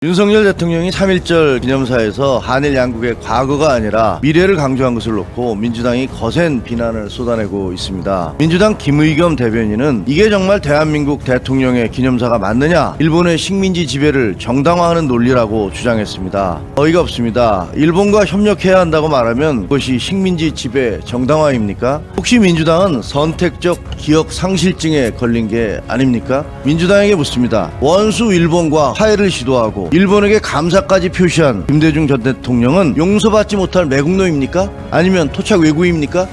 윤석열 대통령이 3.1절 기념사에서 한일 양국의 과거가 아니라 미래를 강조한 것을 놓고 민주당이 거센 비난을 쏟아내고 있습니다. 민주당 김의겸 대변인은 이게 정말 대한민국 대통령의 기념사가 맞느냐, 일본의 식민지 지배를 정당화하는 논리라고 주장했습니다. 어이가 없습니다. 일본과 협력해야 한다고 말하면 그것이 식민지 지배 정당화입니까? 혹시 민주당은 선택적 기억 상실증에 걸린 게 아닙니까? 민주당에게 묻습니다. 원수 일본과 화해를 시도하고 일본에게 감사까지 표시한 김대중 전 대통령은 용서받지 못할 매국노입니까? 아니면 토착 외구입니까?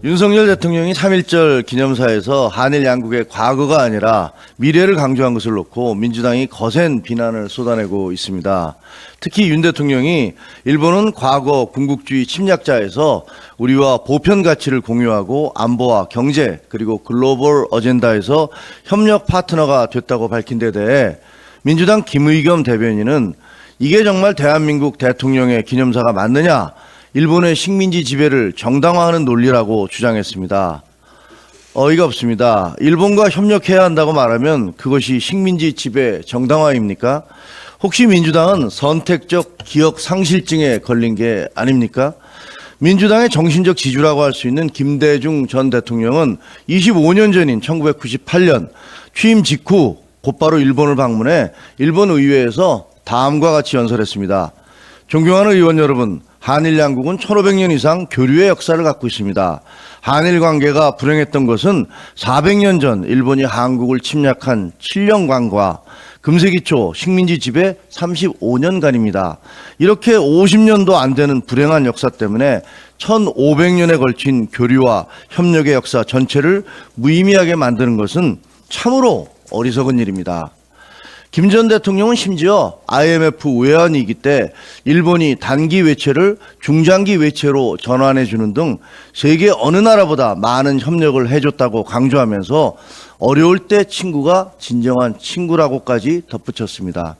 윤석열 대통령이 3.1절 기념사에서 한일 양국의 과거가 아니라 미래를 강조한 것을 놓고 민주당이 거센 비난을 쏟아내고 있습니다. 특히 윤 대통령이 일본은 과거 군국주의 침략자에서 우리와 보편 가치를 공유하고 안보와 경제 그리고 글로벌 어젠다에서 협력 파트너가 됐다고 밝힌 데 대해 민주당 김의겸 대변인은 이게 정말 대한민국 대통령의 기념사가 맞느냐, 일본의 식민지 지배를 정당화하는 논리라고 주장했습니다. 어이가 없습니다. 일본과 협력해야 한다고 말하면 그것이 식민지 지배 정당화입니까? 혹시 민주당은 선택적 기억 상실증에 걸린 게 아닙니까? 민주당의 정신적 지주라고 할 수 있는 김대중 전 대통령은 25년 전인 1998년 취임 직후 곧바로 일본을 방문해 일본 의회에서 다음과 같이 연설했습니다. 존경하는 의원 여러분, 한일 양국은 1500년 이상 교류의 역사를 갖고 있습니다. 한일 관계가 불행했던 것은 400년 전 일본이 한국을 침략한 7년간과 금세기 초 식민지 지배 35년간입니다. 이렇게 50년도 안 되는 불행한 역사 때문에 1500년에 걸친 교류와 협력의 역사 전체를 무의미하게 만드는 것은 참으로 어리석은 일입니다. 김 전 대통령은 심지어 IMF 외환위기 때 일본이 단기 외채를 중장기 외채로 전환해 주는 등 세계 어느 나라보다 많은 협력을 해줬다고 강조하면서 어려울 때 친구가 진정한 친구라고까지 덧붙였습니다.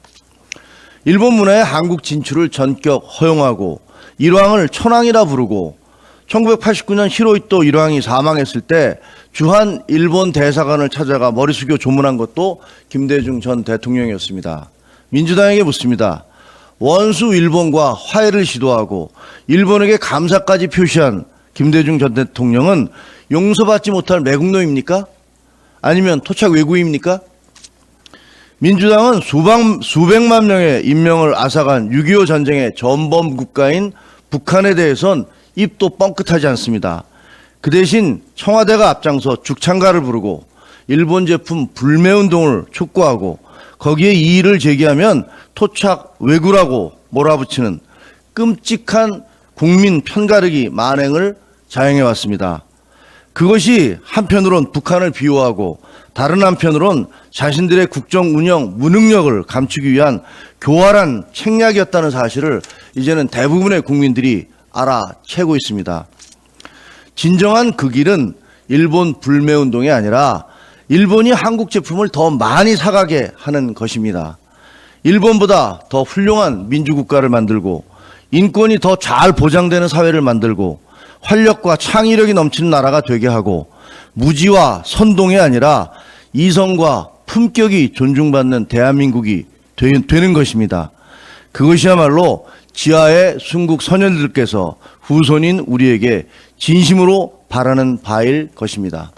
일본 문화의 한국 진출을 전격 허용하고 일왕을 천황이라 부르고 1989년 히로히토 일왕이 사망했을 때 주한 일본 대사관을 찾아가 머리 숙여 조문한 것도 김대중 전 대통령이었습니다. 민주당에게 묻습니다. 원수 일본과 화해를 시도하고 일본에게 감사까지 표시한 김대중 전 대통령은 용서받지 못할 매국노입니까? 아니면 토착 외구입니까? 민주당은 수백만 명의 인명을 앗아간 6.25 전쟁의 전범 국가인 북한에 대해선 입도 뻥끗하지 않습니다. 그 대신 청와대가 앞장서 죽창가를 부르고 일본 제품 불매운동을 촉구하고 거기에 이의를 제기하면 토착 외구라고 몰아붙이는 끔찍한 국민 편가르기 만행을 자행해왔습니다. 그것이 한편으론 북한을 비호하고 다른 한편으론 자신들의 국정 운영 무능력을 감추기 위한 교활한 책략이었다는 사실을 이제는 대부분의 국민들이 알아채고 있습니다. 진정한 그 길은 일본 불매운동이 아니라 일본이 한국 제품을 더 많이 사가게 하는 것입니다. 일본보다 더 훌륭한 민주국가를 만들고 인권이 더 잘 보장되는 사회를 만들고 활력과 창의력이 넘치는 나라가 되게 하고 무지와 선동이 아니라 이성과 품격이 존중받는 대한민국이 되는 것입니다. 그것이야말로 지하의 순국 선열들께서 후손인 우리에게 진심으로 바라는 바일 것입니다.